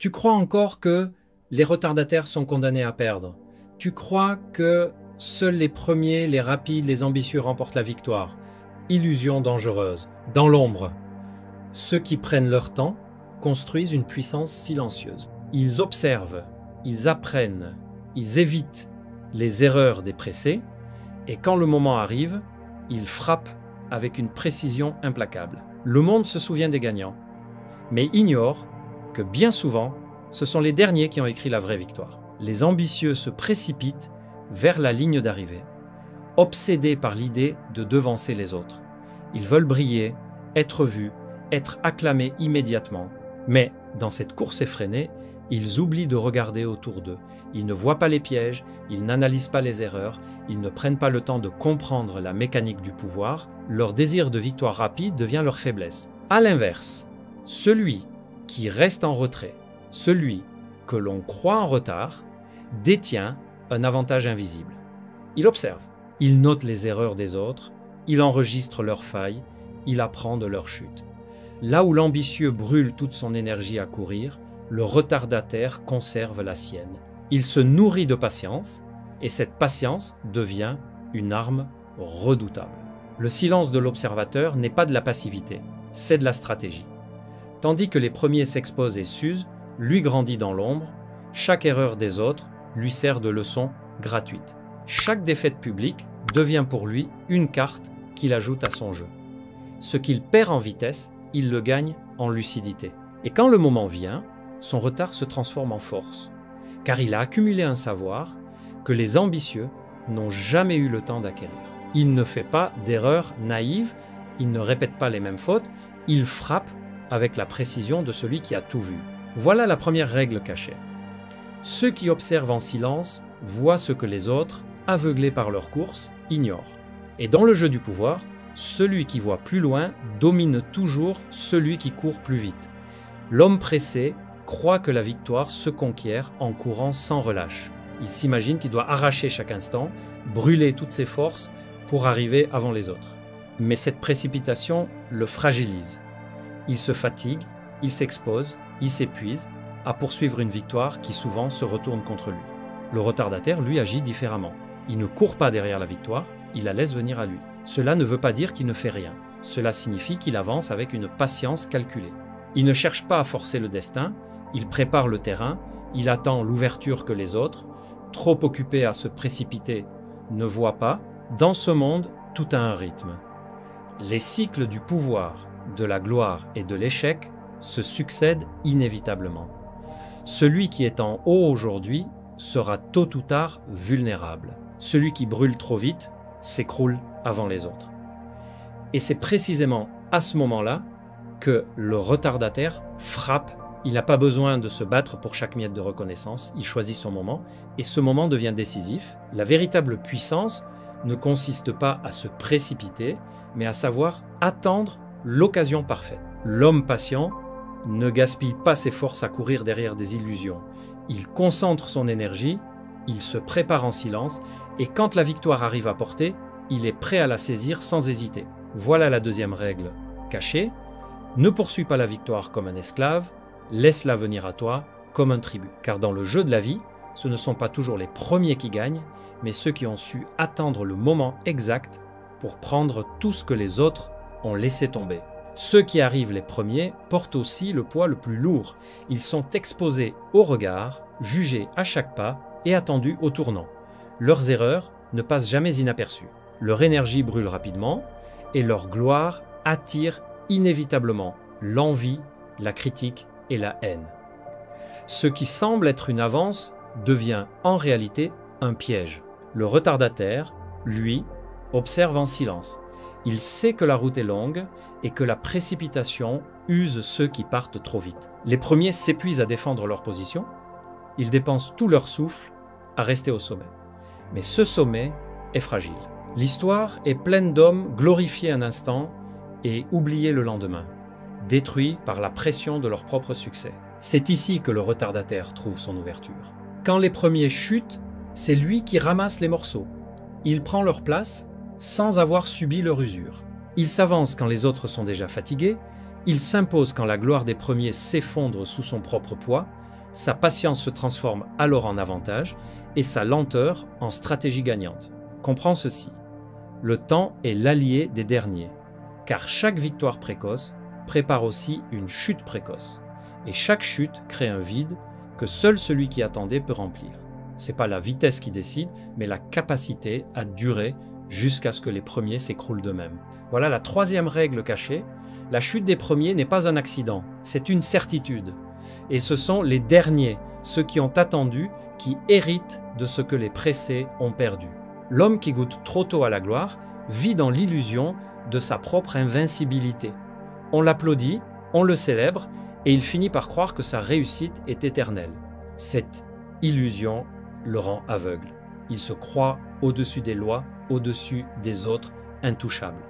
Tu crois encore que les retardataires sont condamnés à perdre. Tu crois que seuls les premiers, les rapides, les ambitieux remportent la victoire. Illusion dangereuse. Dans l'ombre, ceux qui prennent leur temps construisent une puissance silencieuse. Ils observent, ils apprennent, ils évitent les erreurs des pressés, et quand le moment arrive, ils frappent avec une précision implacable. Le monde se souvient des gagnants, mais ignore que bien souvent, ce sont les derniers qui ont écrit la vraie victoire. Les ambitieux se précipitent vers la ligne d'arrivée, obsédés par l'idée de devancer les autres. Ils veulent briller, être vus, être acclamés immédiatement. Mais dans cette course effrénée, ils oublient de regarder autour d'eux. Ils ne voient pas les pièges, ils n'analysent pas les erreurs, ils ne prennent pas le temps de comprendre la mécanique du pouvoir. Leur désir de victoire rapide devient leur faiblesse. À l'inverse, celui qui reste en retrait, celui que l'on croit en retard, détient un avantage invisible. Il observe, il note les erreurs des autres, il enregistre leurs failles, il apprend de leurs chutes. Là où l'ambitieux brûle toute son énergie à courir, le retardataire conserve la sienne. Il se nourrit de patience, et cette patience devient une arme redoutable. Le silence de l'observateur n'est pas de la passivité, c'est de la stratégie. Tandis que les premiers s'exposent et s'usent, lui grandit dans l'ombre, chaque erreur des autres lui sert de leçon gratuite. Chaque défaite publique devient pour lui une carte qu'il ajoute à son jeu. Ce qu'il perd en vitesse, il le gagne en lucidité. Et quand le moment vient, son retard se transforme en force, car il a accumulé un savoir que les ambitieux n'ont jamais eu le temps d'acquérir. Il ne fait pas d'erreurs naïves, il ne répète pas les mêmes fautes, il frappe avec la précision de celui qui a tout vu. Voilà la première règle cachée. Ceux qui observent en silence voient ce que les autres, aveuglés par leur course, ignorent. Et dans le jeu du pouvoir, celui qui voit plus loin domine toujours celui qui court plus vite. L'homme pressé croit que la victoire se conquiert en courant sans relâche. Il s'imagine qu'il doit arracher chaque instant, brûler toutes ses forces pour arriver avant les autres. Mais cette précipitation le fragilise. Il se fatigue, il s'expose, il s'épuise à poursuivre une victoire qui souvent se retourne contre lui. Le retardataire, lui, agit différemment. Il ne court pas derrière la victoire, il la laisse venir à lui. Cela ne veut pas dire qu'il ne fait rien. Cela signifie qu'il avance avec une patience calculée. Il ne cherche pas à forcer le destin, il prépare le terrain, il attend l'ouverture que les autres, trop occupés à se précipiter, ne voient pas. Dans ce monde, tout a un rythme. Les cycles du pouvoir, de la gloire et de l'échec se succèdent inévitablement. Celui qui est en haut aujourd'hui sera tôt ou tard vulnérable. Celui qui brûle trop vite s'écroule avant les autres. Et c'est précisément à ce moment-là que le retardataire frappe. Il n'a pas besoin de se battre pour chaque miette de reconnaissance, il choisit son moment, et ce moment devient décisif. La véritable puissance ne consiste pas à se précipiter, mais à savoir attendre l'occasion parfaite. L'homme patient ne gaspille pas ses forces à courir derrière des illusions. Il concentre son énergie, il se prépare en silence, et quand la victoire arrive à portée, il est prêt à la saisir sans hésiter. Voilà la deuxième règle cachée. Ne poursuis pas la victoire comme un esclave, laisse-la venir à toi comme un tribut. Car dans le jeu de la vie, ce ne sont pas toujours les premiers qui gagnent, mais ceux qui ont su attendre le moment exact pour prendre tout ce que les autres ont laissé tomber. Ceux qui arrivent les premiers portent aussi le poids le plus lourd. Ils sont exposés au regard, jugés à chaque pas et attendus au tournant. Leurs erreurs ne passent jamais inaperçues. Leur énergie brûle rapidement et leur gloire attire inévitablement l'envie, la critique et la haine. Ce qui semble être une avance devient en réalité un piège. Le retardataire, lui, observe en silence. Il sait que la route est longue et que la précipitation use ceux qui partent trop vite. Les premiers s'épuisent à défendre leur position, ils dépensent tout leur souffle à rester au sommet. Mais ce sommet est fragile. L'histoire est pleine d'hommes glorifiés un instant et oubliés le lendemain, détruits par la pression de leur propre succès. C'est ici que le retardataire trouve son ouverture. Quand les premiers chutent, c'est lui qui ramasse les morceaux. Il prend leur place sans avoir subi leur usure. Il s'avance quand les autres sont déjà fatigués, il s'impose quand la gloire des premiers s'effondre sous son propre poids. Sa patience se transforme alors en avantage et sa lenteur en stratégie gagnante. Comprends ceci, le temps est l'allié des derniers, car chaque victoire précoce prépare aussi une chute précoce. Et chaque chute crée un vide que seul celui qui attendait peut remplir. Ce n'est pas la vitesse qui décide, mais la capacité à durer jusqu'à ce que les premiers s'écroulent d'eux-mêmes. Voilà la troisième règle cachée. La chute des premiers n'est pas un accident, c'est une certitude. Et ce sont les derniers, ceux qui ont attendu, qui héritent de ce que les pressés ont perdu. L'homme qui goûte trop tôt à la gloire vit dans l'illusion de sa propre invincibilité. On l'applaudit, on le célèbre, et il finit par croire que sa réussite est éternelle. Cette illusion le rend aveugle. Il se croit au-dessus des lois, au-dessus des autres, intouchable.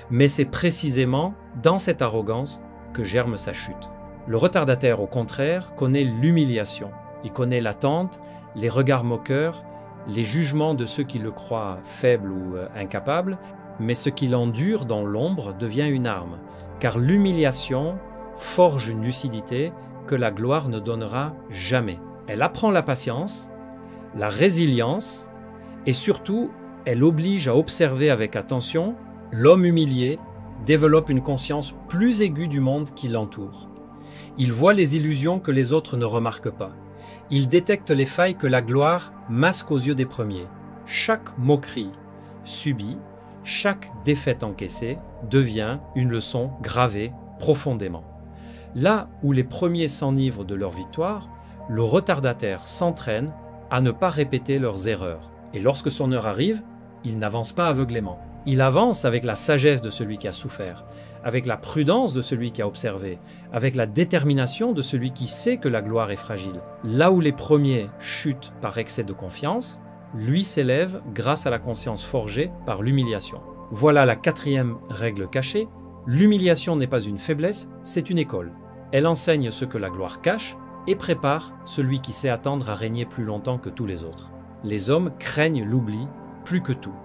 Mais c'est précisément dans cette arrogance que germe sa chute. Le retardataire, au contraire, connaît l'humiliation. Il connaît l'attente, les regards moqueurs, les jugements de ceux qui le croient faible ou incapable, mais ce qu'il endure dans l'ombre devient une arme, car l'humiliation forge une lucidité que la gloire ne donnera jamais. Elle apprend la patience, la résilience, et surtout, elle oblige à observer avec attention. L'homme humilié développe une conscience plus aiguë du monde qui l'entoure. Il voit les illusions que les autres ne remarquent pas. Il détecte les failles que la gloire masque aux yeux des premiers. Chaque moquerie subie, chaque défaite encaissée devient une leçon gravée profondément. Là où les premiers s'enivrent de leur victoire, le retardataire s'entraîne à ne pas répéter leurs erreurs. Et lorsque son heure arrive, il n'avance pas aveuglément. Il avance avec la sagesse de celui qui a souffert, avec la prudence de celui qui a observé, avec la détermination de celui qui sait que la gloire est fragile. Là où les premiers chutent par excès de confiance, lui s'élève grâce à la conscience forgée par l'humiliation. Voilà la quatrième règle cachée. L'humiliation n'est pas une faiblesse, c'est une école. Elle enseigne ce que la gloire cache et prépare celui qui sait attendre à régner plus longtemps que tous les autres. Les hommes craignent l'oubli plus que tout.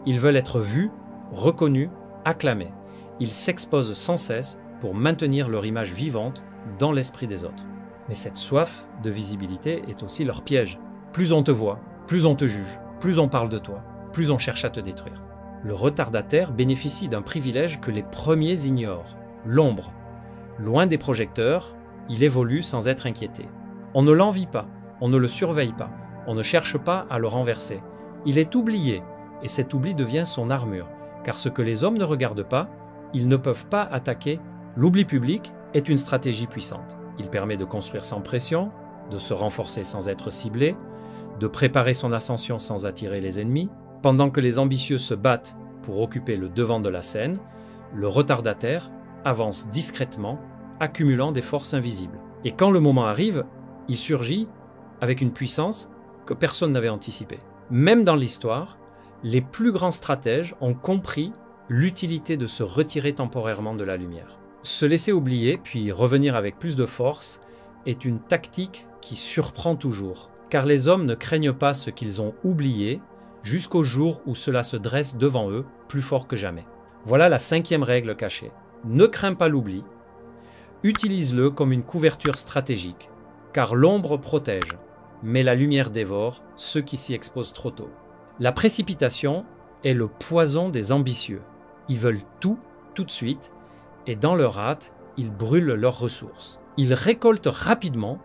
Ils veulent être vus, reconnus, acclamés. Ils s'exposent sans cesse pour maintenir leur image vivante dans l'esprit des autres. Mais cette soif de visibilité est aussi leur piège. Plus on te voit, plus on te juge, plus on parle de toi, plus on cherche à te détruire. Le retardataire bénéficie d'un privilège que les premiers ignorent, l'ombre. Loin des projecteurs, il évolue sans être inquiété. On ne l'envie pas, on ne le surveille pas, on ne cherche pas à le renverser. Il est oublié, et cet oubli devient son armure, car ce que les hommes ne regardent pas, ils ne peuvent pas attaquer. L'oubli public est une stratégie puissante. Il permet de construire sans pression, de se renforcer sans être ciblé, de préparer son ascension sans attirer les ennemis. Pendant que les ambitieux se battent pour occuper le devant de la scène, le retardataire avance discrètement, accumulant des forces invisibles. Et quand le moment arrive, il surgit avec une puissance que personne n'avait anticipée. Même dans l'histoire, les plus grands stratèges ont compris l'utilité de se retirer temporairement de la lumière. Se laisser oublier, puis revenir avec plus de force, est une tactique qui surprend toujours, car les hommes ne craignent pas ce qu'ils ont oublié jusqu'au jour où cela se dresse devant eux, plus fort que jamais. Voilà la cinquième règle cachée. Ne crains pas l'oubli, utilise-le comme une couverture stratégique, car l'ombre protège, mais la lumière dévore ceux qui s'y exposent trop tôt. La précipitation est le poison des ambitieux. Ils veulent tout de suite, et dans leur hâte, ils brûlent leurs ressources. Ils récoltent rapidement,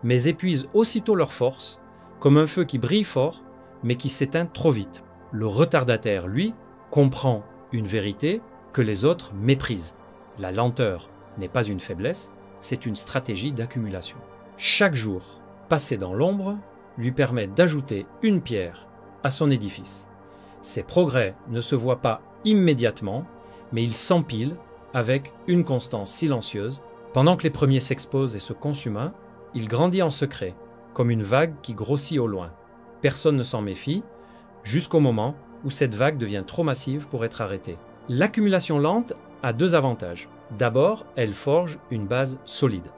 mais épuisent aussitôt leurs forces, comme un feu qui brille fort, mais qui s'éteint trop vite. Le retardataire, lui, comprend une vérité que les autres méprisent. La lenteur n'est pas une faiblesse, c'est une stratégie d'accumulation. Chaque jour passé dans l'ombre lui permet d'ajouter une pierre à son édifice. Ses progrès ne se voient pas immédiatement, mais ils s'empilent avec une constance silencieuse. Pendant que les premiers s'exposent et se consument, il grandit en secret, comme une vague qui grossit au loin. Personne ne s'en méfie, jusqu'au moment où cette vague devient trop massive pour être arrêtée. L'accumulation lente a deux avantages. D'abord, elle forge une base solide.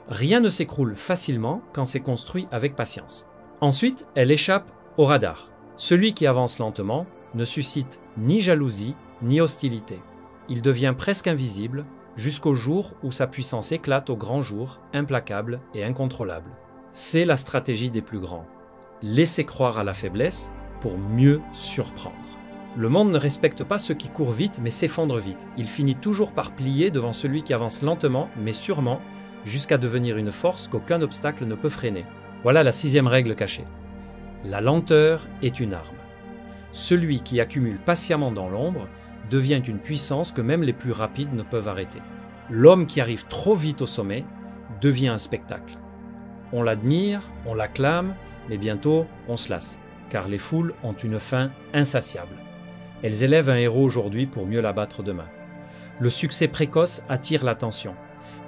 Rien ne s'écroule facilement quand c'est construit avec patience. Ensuite, elle échappe au radar. Celui qui avance lentement ne suscite ni jalousie ni hostilité. Il devient presque invisible jusqu'au jour où sa puissance éclate au grand jour, implacable et incontrôlable. C'est la stratégie des plus grands. Laisser croire à la faiblesse pour mieux surprendre. Le monde ne respecte pas ceux qui courent vite mais s'effondrent vite. Il finit toujours par plier devant celui qui avance lentement mais sûrement jusqu'à devenir une force qu'aucun obstacle ne peut freiner. Voilà la 6e règle cachée. La lenteur est une arme. Celui qui accumule patiemment dans l'ombre devient une puissance que même les plus rapides ne peuvent arrêter. L'homme qui arrive trop vite au sommet devient un spectacle. On l'admire, on l'acclame, mais bientôt on se lasse, car les foules ont une faim insatiable. Elles élèvent un héros aujourd'hui pour mieux l'abattre demain. Le succès précoce attire l'attention,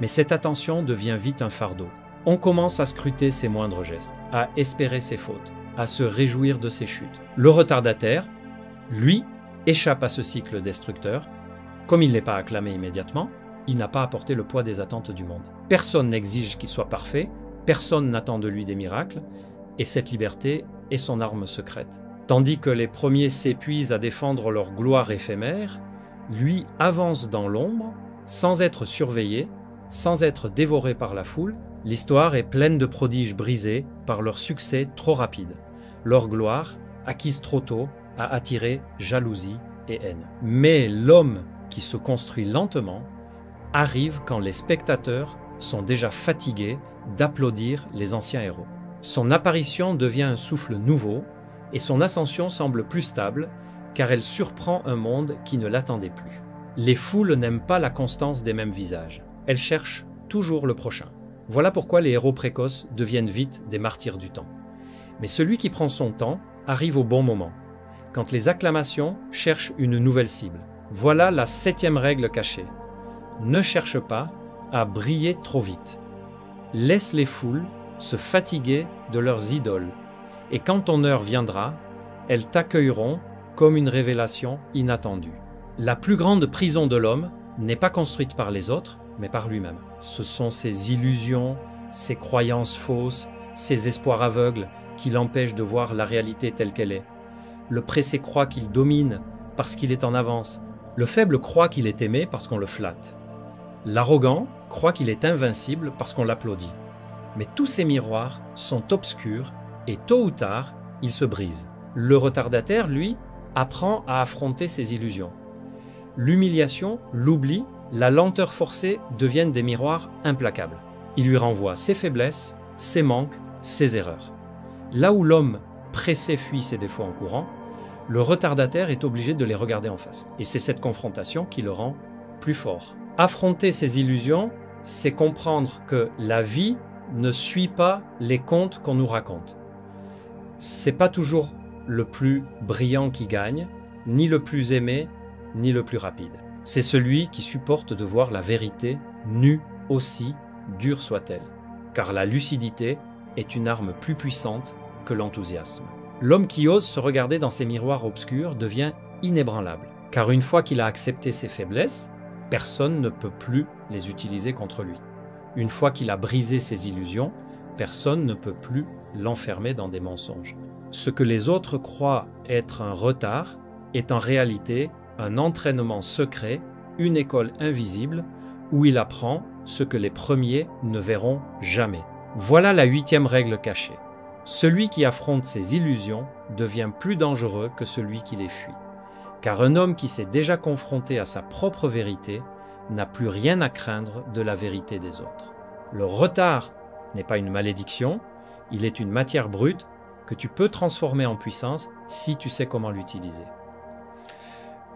mais cette attention devient vite un fardeau. On commence à scruter ses moindres gestes, à espérer ses fautes, à se réjouir de ses chutes. Le retardataire, lui, échappe à ce cycle destructeur. Comme il n'est pas acclamé immédiatement, il n'a pas apporté le poids des attentes du monde. Personne n'exige qu'il soit parfait, personne n'attend de lui des miracles, et cette liberté est son arme secrète. Tandis que les premiers s'épuisent à défendre leur gloire éphémère, lui avance dans l'ombre, sans être surveillé, sans être dévoré par la foule. L'histoire est pleine de prodiges brisés par leur succès trop rapide. Leur gloire, acquise trop tôt, a attiré jalousie et haine. Mais l'homme qui se construit lentement arrive quand les spectateurs sont déjà fatigués d'applaudir les anciens héros. Son apparition devient un souffle nouveau et son ascension semble plus stable car elle surprend un monde qui ne l'attendait plus. Les foules n'aiment pas la constance des mêmes visages. Elles cherchent toujours le prochain. Voilà pourquoi les héros précoces deviennent vite des martyrs du temps. Mais celui qui prend son temps arrive au bon moment, quand les acclamations cherchent une nouvelle cible. Voilà la 7e règle cachée. Ne cherche pas à briller trop vite. Laisse les foules se fatiguer de leurs idoles, et quand ton heure viendra, elles t'accueilleront comme une révélation inattendue. La plus grande prison de l'homme n'est pas construite par les autres, mais par lui-même. Ce sont ses illusions, ses croyances fausses, ses espoirs aveugles qui l'empêchent de voir la réalité telle qu'elle est. Le pressé croit qu'il domine parce qu'il est en avance. Le faible croit qu'il est aimé parce qu'on le flatte. L'arrogant croit qu'il est invincible parce qu'on l'applaudit. Mais tous ces miroirs sont obscurs et tôt ou tard, ils se brisent. Le retardataire, lui, apprend à affronter ses illusions. L'humiliation, l'oubli, la lenteur forcée deviennent des miroirs implacables. Il lui renvoie ses faiblesses, ses manques, ses erreurs. Là où l'homme pressé fuit ses défauts en courant, le retardataire est obligé de les regarder en face. Et c'est cette confrontation qui le rend plus fort. Affronter ses illusions, c'est comprendre que la vie ne suit pas les contes qu'on nous raconte. C'est pas toujours le plus brillant qui gagne, ni le plus aimé, ni le plus rapide. C'est celui qui supporte de voir la vérité nue aussi, dure soit-elle. Car la lucidité est une arme plus puissante que l'enthousiasme. L'homme qui ose se regarder dans ces miroirs obscurs devient inébranlable. Car une fois qu'il a accepté ses faiblesses, personne ne peut plus les utiliser contre lui. Une fois qu'il a brisé ses illusions, personne ne peut plus l'enfermer dans des mensonges. Ce que les autres croient être un retard est en réalité un entraînement secret, une école invisible, où il apprend ce que les premiers ne verront jamais. Voilà la 8e règle cachée. Celui qui affronte ses illusions devient plus dangereux que celui qui les fuit. Car un homme qui s'est déjà confronté à sa propre vérité n'a plus rien à craindre de la vérité des autres. Le retard n'est pas une malédiction, il est une matière brute que tu peux transformer en puissance si tu sais comment l'utiliser.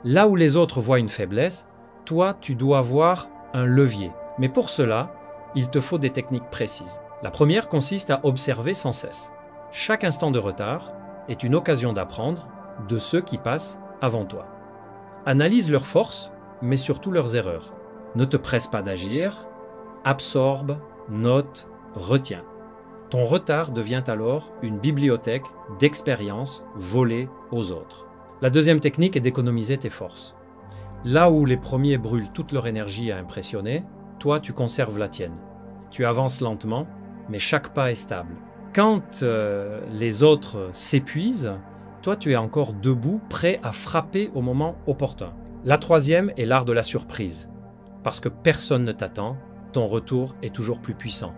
Là où les autres voient une faiblesse, toi tu dois voir un levier. Mais pour cela, il te faut des techniques précises. La première consiste à observer sans cesse. Chaque instant de retard est une occasion d'apprendre de ceux qui passent avant toi. Analyse leurs forces, mais surtout leurs erreurs. Ne te presse pas d'agir, absorbe, note, retiens. Ton retard devient alors une bibliothèque d'expériences volées aux autres. La deuxième technique est d'économiser tes forces. Là où les premiers brûlent toute leur énergie à impressionner, toi tu conserves la tienne. Tu avances lentement, mais chaque pas est stable. Quand les autres s'épuisent, toi tu es encore debout, prêt à frapper au moment opportun. La troisième est l'art de la surprise. parce que personne ne t'attend, ton retour est toujours plus puissant.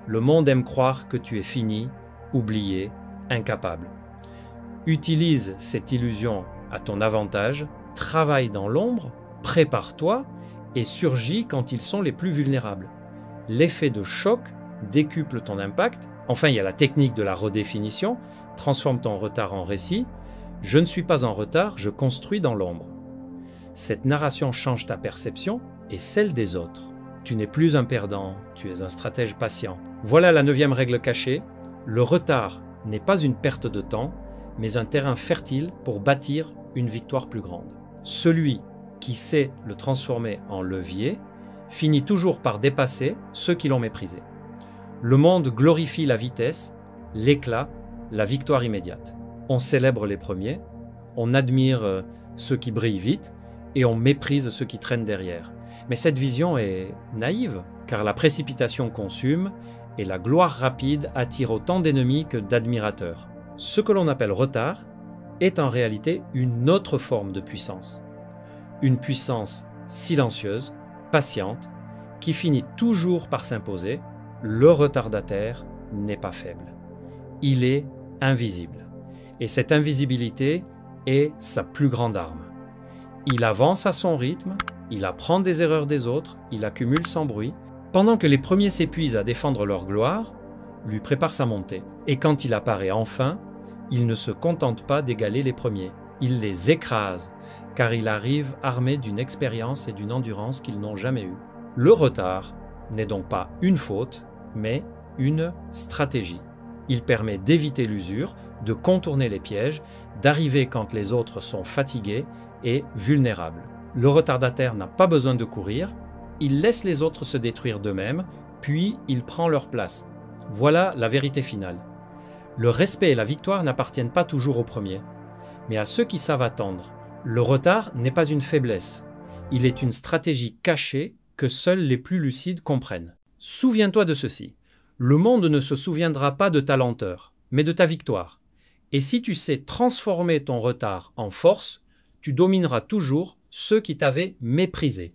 Le monde aime croire que tu es fini, oublié, incapable. Utilise cette illusion à ton avantage, travaille dans l'ombre, prépare-toi et surgis quand ils sont les plus vulnérables. L'effet de choc décuple ton impact. Enfin, il y a la technique de la redéfinition. Transforme ton retard en récit. Je ne suis pas en retard, je construis dans l'ombre. Cette narration change ta perception et celle des autres. Tu n'es plus un perdant, tu es un stratège patient. Voilà la 9e règle cachée. Le retard n'est pas une perte de temps, mais un terrain fertile pour bâtir une victoire plus grande. Celui qui sait le transformer en levier finit toujours par dépasser ceux qui l'ont méprisé. Le monde glorifie la vitesse, l'éclat, la victoire immédiate. On célèbre les premiers, on admire ceux qui brillent vite et on méprise ceux qui traînent derrière. Mais cette vision est naïve, car la précipitation consume et la gloire rapide attire autant d'ennemis que d'admirateurs. Ce que l'on appelle retard est en réalité une autre forme de puissance. Une puissance silencieuse, patiente, qui finit toujours par s'imposer. Le retardataire n'est pas faible. Il est invisible. Et cette invisibilité est sa plus grande arme. Il avance à son rythme, il apprend des erreurs des autres, il accumule sans bruit, pendant que les premiers s'épuisent à défendre leur gloire, lui prépare sa montée. Et quand il apparaît enfin, il ne se contente pas d'égaler les premiers, il les écrase, car il arrive armé d'une expérience et d'une endurance qu'ils n'ont jamais eue. Le retard n'est donc pas une faute, mais une stratégie. Il permet d'éviter l'usure, de contourner les pièges, d'arriver quand les autres sont fatigués et vulnérables. Le retardataire n'a pas besoin de courir, il laisse les autres se détruire d'eux-mêmes, puis il prend leur place. Voilà la vérité finale. Le respect et la victoire n'appartiennent pas toujours aux premiers, mais à ceux qui savent attendre. Le retard n'est pas une faiblesse, il est une stratégie cachée que seuls les plus lucides comprennent. Souviens-toi de ceci, le monde ne se souviendra pas de ta lenteur, mais de ta victoire. Et si tu sais transformer ton retard en force, tu domineras toujours ceux qui t'avaient méprisé.